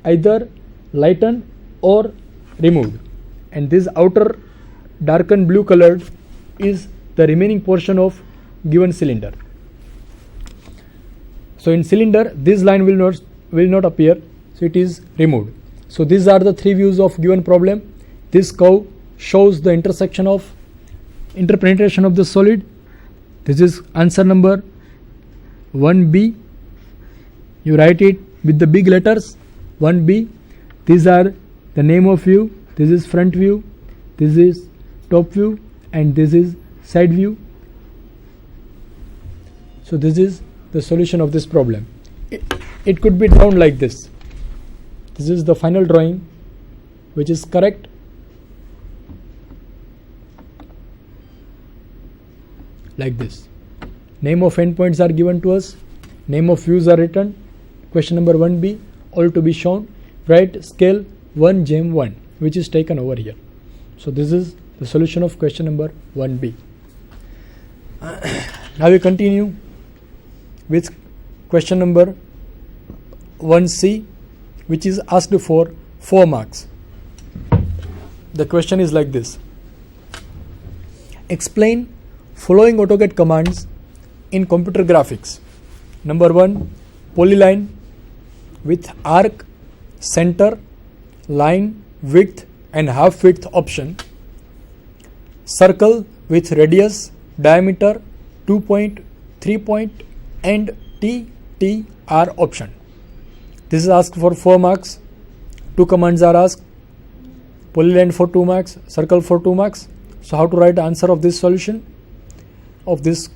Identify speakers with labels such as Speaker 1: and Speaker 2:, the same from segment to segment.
Speaker 1: either lightened or removed, and this outer darkened blue colored is the remaining portion of given cylinder. So in cylinder this line will not appear, so it is removed. So these are the three views of given problem. This curve shows the interpenetration of the solid. This is answer number 1B. You write it with the big letters 1B. These are the name of view. This is front view, this is top view, and this is side view. So this is the solution of this problem. It could be drawn like this. This is the final drawing which is correct. Like this. Name of endpoints are given to us. Name of views are written. Question number 1B, all to be shown. Write scale 1 gem 1, which is taken over here. So this is the solution of question number 1B. Now we continue with question number 1C, which is asked for 4 marks. The question is like this. Explain following AutoCAD commands in computer graphics. Number 1, polyline with arc, center, line, width and half width option. Circle with radius, diameter, 2 point, 3 point and TTR option. This is asked for 4 marks. 2 commands are asked. Polyline for 2 marks, circle for 2 marks. So how to write the answer of this solution of this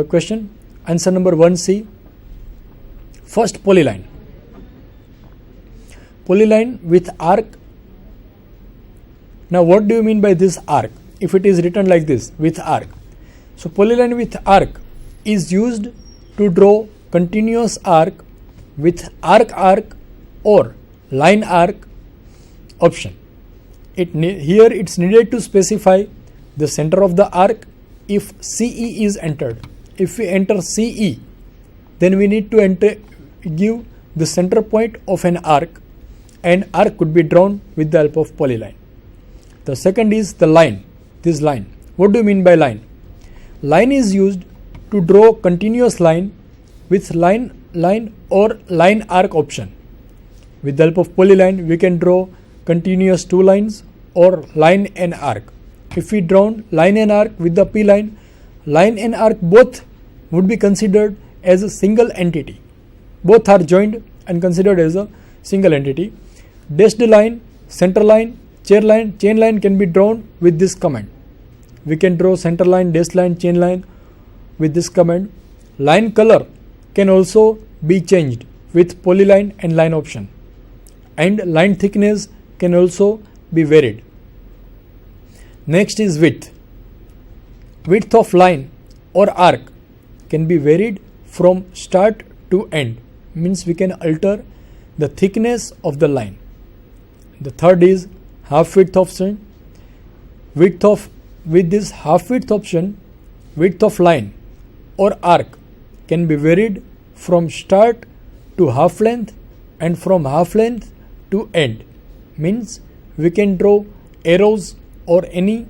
Speaker 1: question? Answer number 1C. First, polyline. Polyline with arc. Now what do you mean by this arc? If it is written like this, with arc. So polyline with arc is used to draw continuous arc with arc or line arc option. Here it's needed to specify the center of the arc if CE is entered. If we enter CE, then we need to give the center point of an arc, and arc could be drawn with the help of polyline. The second is the line. This line. What do you mean by line? Line is used to draw continuous line with line or line arc option. With the help of polyline, we can draw continuous 2 lines or line and arc. If we draw line and arc with the P line and arc both would be considered as a single entity. Both are joined and considered as a single entity. Dashed line, center line, chain line can be drawn with this command. We can draw center line, dashed line, chain line with this command. Line color can also be changed with polyline and line option. And line thickness can also be varied. Next is width. Width of line or arc can be varied from start to end. Means we can alter the thickness of the line. The third is half width option. With this half width option, width of line or arc can be varied from start to half length and from half length to end. Means we can draw arrows or any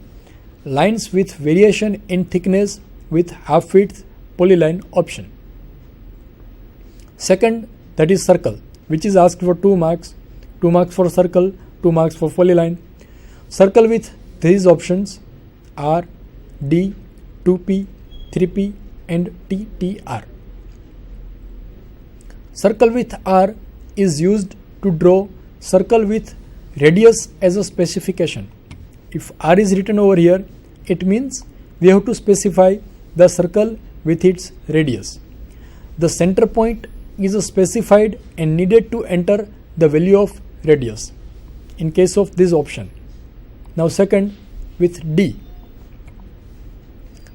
Speaker 1: lines with variation in thickness with half width polyline option. Second, that is circle, which is asked for 2 marks. 2 marks for circle, 2 marks for polyline. Circle with these options R, D, 2P, 3P and TTR. Circle with R is used to draw circle with radius as a specification. If R is written over here, it means we have to specify the circle with its radius. The center point is specified and needed to enter the value of radius in case of this option. Now second, with D.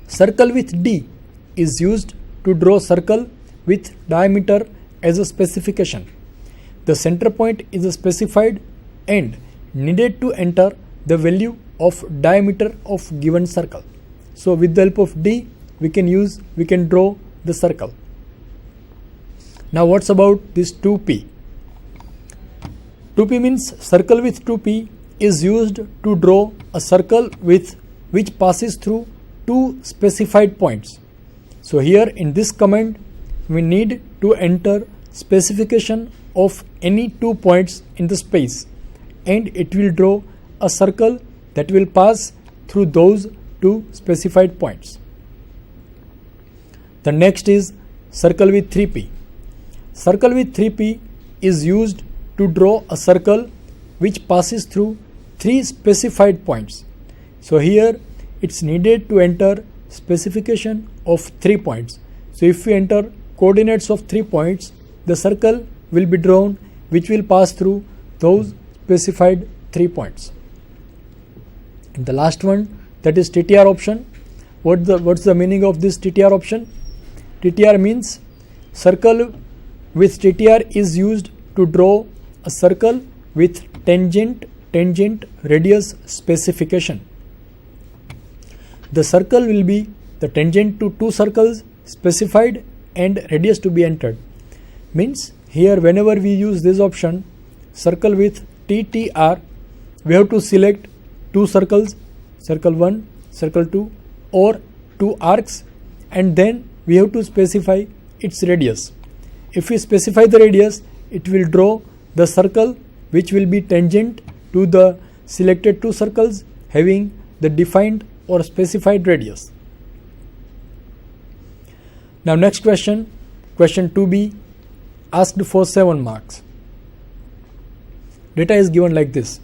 Speaker 1: Circle with D is used to draw circle with diameter as a specification. The center point is specified and needed to enter the value of diameter of given circle. So with the help of D, we can draw the circle. Now what's about this 2P? 2p means circle with 2p is used to draw a circle with which passes through two specified points. So here in this command we need to enter specification of any 2 points in the space, and it will draw a circle that will pass through those 2 specified points. The next is circle with 3p. Circle with 3p is used to draw a circle which passes through 3 specified points. So here it's needed to enter specification of 3 points. So if we enter coordinates of 3 points, the circle will be drawn which will pass through those specified 3 points. And the last one, that is TTR option. What's the meaning of this TTR option? TTR means circle with TTR is used to draw a circle with tangent radius specification. The circle will be the tangent to 2 circles specified and radius to be entered. Means here whenever we use this option, circle with TTR, we have to select 2 circles, circle 1, circle 2, or 2 arcs, and then we have to specify its radius. If we specify the radius, it will draw the circle which will be tangent to the selected 2 circles having the defined or specified radius. Now next question 2b, asked for 7 marks. Data is given like this.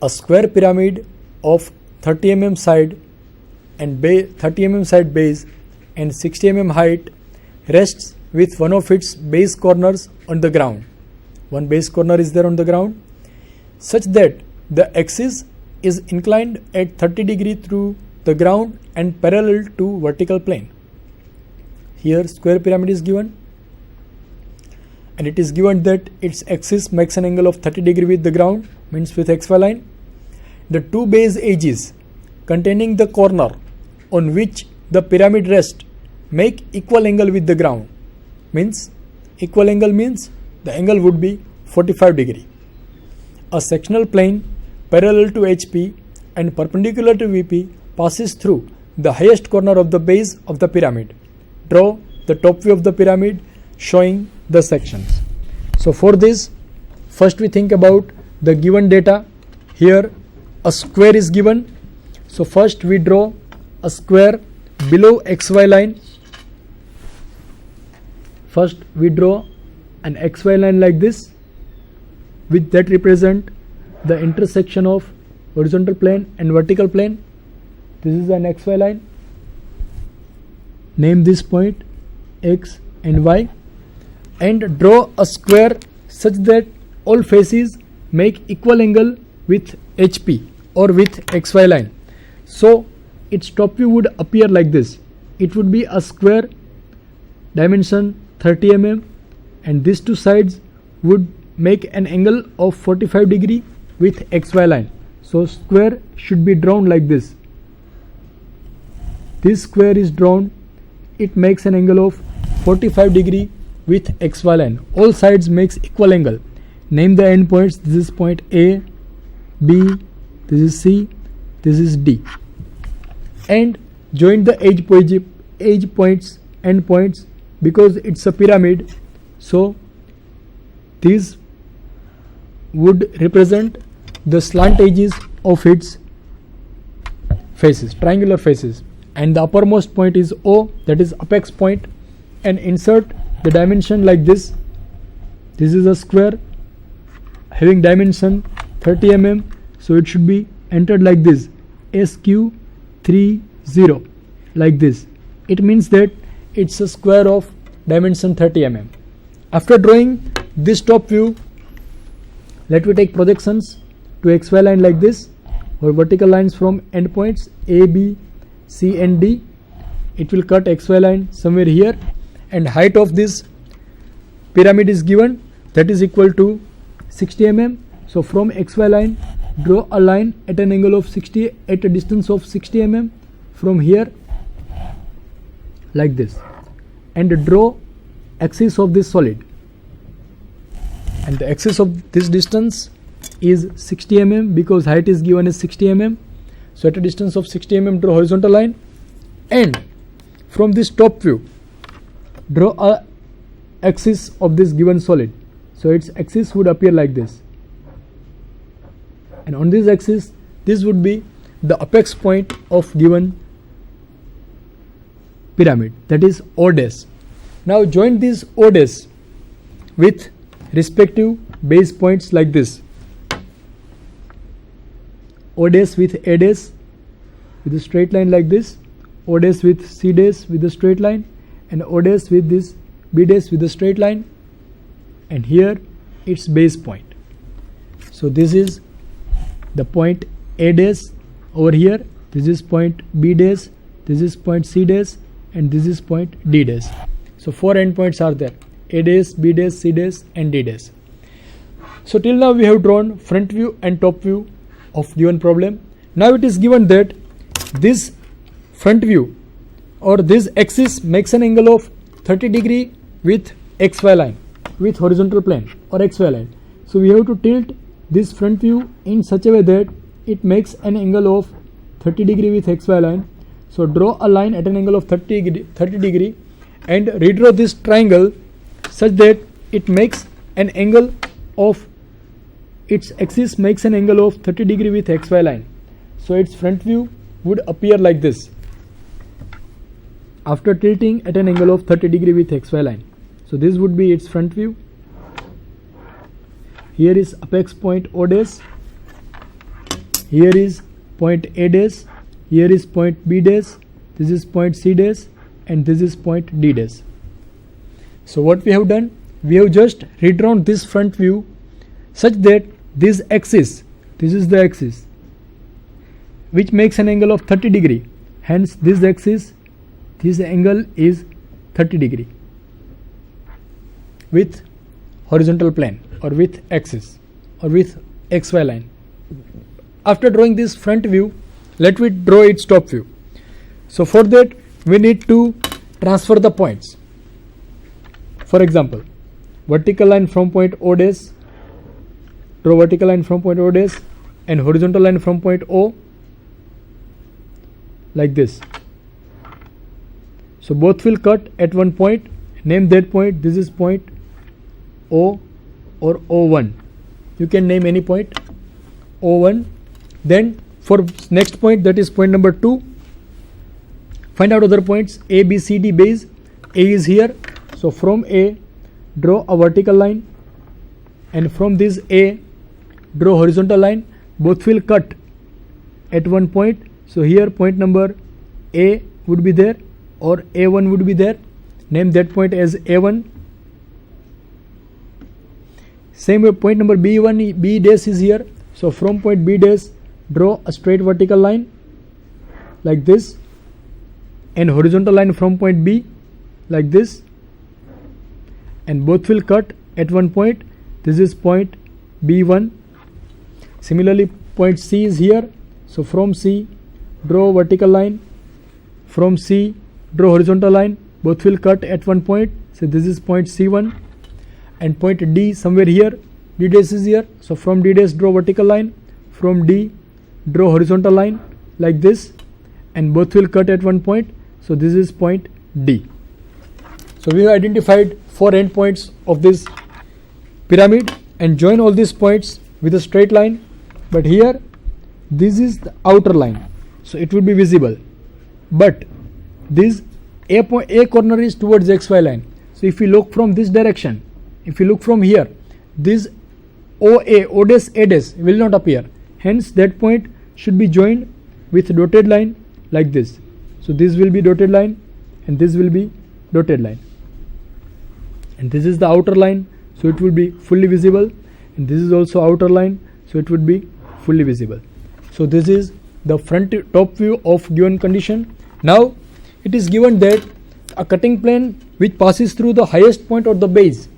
Speaker 1: A square pyramid of 30 mm side and 30 mm side base and 60 mm height rests with one of its base corners on the ground. One base corner is there on the ground, such that the axis is inclined at 30 degree through the ground and parallel to vertical plane. Here square pyramid is given, and it is given that its axis makes an angle of 30 degree with the ground, means with XY line. The 2 base edges containing the corner on which the pyramid rests make equal angle with the ground. Means equal angle means the angle would be 45 degree. A sectional plane parallel to HP and perpendicular to VP passes through the highest corner of the base of the pyramid. Draw the top view of the pyramid showing the sections. So for this, first we think about the given data. Here a square is given. So first we draw a square below XY line. First we draw an XY line like this, with that represent the intersection of horizontal plane and vertical plane. This is an XY line. Name this point X and Y, and draw a square such that all faces make equal angle with HP or with XY line. So its top view would appear like this. It would be a square, dimension 30 mm, and these 2 sides would make an angle of 45 degree with XY line. So square should be drawn like this. This square is drawn, it makes an angle of 45 degree with XY line. All sides makes equal angle. Name the endpoints. This is point A, B, this is C, this is D. And join the edge points, endpoints, because it's a pyramid. So these would represent the slant edges of its faces, triangular faces. And the uppermost point is O, that is apex point, and insert the dimension like this. This is a square having dimension 30 mm, so it should be entered like this, SQ30, like this. It means that it's a square of dimension 30 mm. After drawing this top view, let me take projections to XY line like this, or vertical lines from endpoints A, B, C and D. It will cut XY line somewhere here, and height of this pyramid is given, that is equal to 60 mm. So from XY line, draw a line at an angle of 60 at a distance of 60 mm from here like this, and draw axis of this solid. and the axis of this distance is 60 mm because height is given as 60 mm. So at a distance of 60 mm draw horizontal line, and from this top view draw a axis of this given solid. So its axis would appear like this, and on this axis this would be the apex point of given pyramid, that is O dash. Now join this O dash with respective base points like this. O dash with A dash with a straight line like this, O dash with C dash with a straight line, and O dash with this B dash with a straight line, and here its base point. So this is the point A dash over here, this is point B dash, this is point C dash, and this is point D dash. So 4 endpoints are there: A dash, B dash, C dash, and D dash. So till now we have drawn front view and top view of given problem. Now it is given that this front view or this axis makes an angle of 30 degree with XY line, with horizontal plane or XY line. So we have to tilt this front view in such a way that it makes an angle of 30 degree with XY line. So draw a line at an angle of 30 degree and redraw this triangle such that it makes an angle of, its axis makes an angle of 30 degree with XY line. So its front view would appear like this after tilting at an angle of 30 degree with XY line. So this would be its front view. Here is apex point O dash, here is point A dash, here is point B dash, this is point C dash, and this is point D dash. So what we have done, we have just redrawn this front view such that this axis, this is the axis which makes an angle of 30 degree, hence this axis, this angle is 30 degree with horizontal plane or with axis or with XY line. After drawing this front view, let me draw its top view. So for that we need to transfer the points. For example, vertical line from point O dash, draw vertical line from point O dash, and horizontal line from point O like this. So both will cut at one point. Name that point. This is point O or O1. You can name any point O1. Then for next point, that is point number 2, find out other points A, B, C, D base. A is here. So from A draw a vertical line, and from this A draw horizontal line. Both will cut at one point. So here point number A would be there or A1 would be there. Name that point as A1. Same way point number B1, B dash is here. So from point B dash draw a straight vertical line like this, and horizontal line from point B like this, and both will cut at one point. This is point B1. Similarly point C is here. So from C draw vertical line, from C draw horizontal line. Both will cut at one point. So this is point C1, and point D somewhere here. D dash is here. So from D dash draw vertical line, from D draw horizontal line like this, and both will cut at one point. So this is point D. So we have identified 4 endpoints of this pyramid and join all these points with a straight line. But here this is the outer line, so it will be visible. But this A corner is towards XY line. So if we look from this direction, if we look from here, this OA, O dash, A dash will not appear. Hence that point should be joined with dotted line like this. So this will be dotted line and this will be dotted line. And this is the outer line, so it will be fully visible. And this is also outer line, so it would be fully visible. So this is the front top view of given condition. Now it is given that a cutting plane which passes through the highest point of the base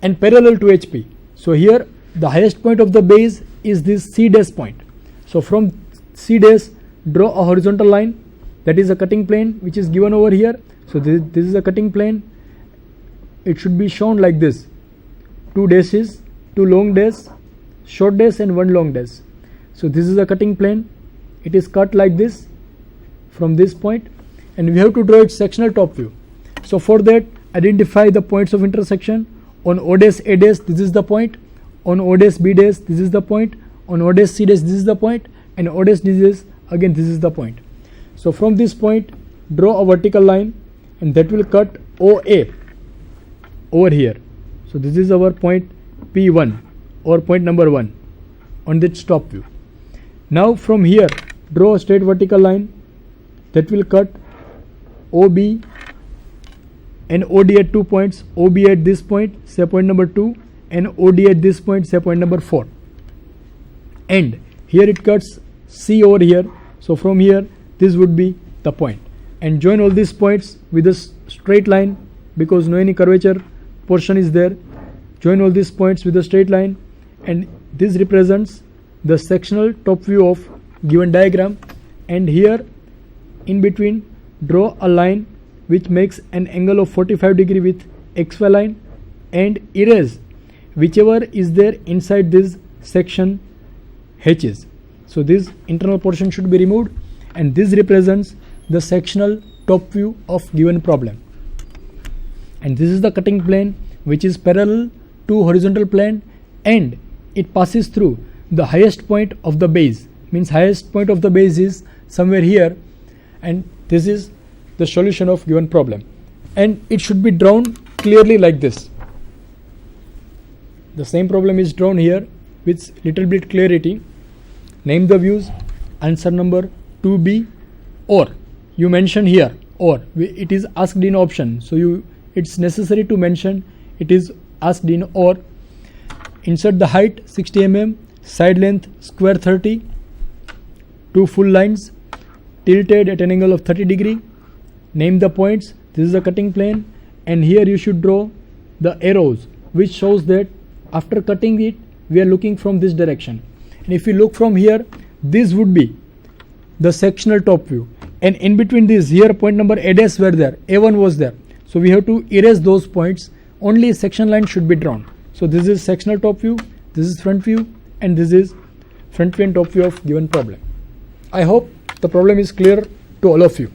Speaker 1: and parallel to HP. So here the highest point of the base is this C dash point. So from C dash draw a horizontal line, that is a cutting plane which is given over here. So this is a cutting plane. It should be shown like this, 2 dashes 2 long days, short days and 1 long days. So this is a cutting plane. It is cut like this from this point, and we have to draw its sectional top view. So for that, identify the points of intersection. On O dash A dash, this is the point. On O dash B dash, this is the point. On O dash C dash, this is the point. And O dash D dash, again this is the point. So from this point, draw a vertical line, and that will cut OA over here. So this is our point P1 or point number 1 on this top view. Now from here, draw a straight vertical line that will cut OB and OD at 2 points. OB at this point, say point number 2, and OD at this point, say point number 4. And here it cuts C over here. So from here, this would be the point. And join all these points with a straight line, because no any curvature portion is there. Join all these points with a straight line, and this represents the sectional top view of given diagram. And here in between, draw a line which makes an angle of 45 degree with XY line, and erase whichever is there inside this section hatches. So this internal portion should be removed, and this represents the sectional top view of given problem. And this is the cutting plane which is parallel to horizontal plane, and it passes through the highest point of the base. Means highest point of the base is somewhere here, and this is the solution of given problem. And it should be drawn clearly like this. The same problem is drawn here with little bit clarity. Name the views. Answer number 2B, or you mention here, or it is asked in option, so it's necessary to mention it is asked in or. Insert the height 60 mm, side length square 30, 2 full lines tilted at an angle of 30 degree. Name the points. This is a cutting plane, and here you should draw the arrows which shows that after cutting it we are looking from this direction. And if you look from here, this would be the sectional top view, and in between this, here point number A dash were there, A1 was there, so we have to erase those points. Only section line should be drawn. So this is sectional top view, this is front view, and this is front view and top view of given problem. I hope the problem is clear to all of you.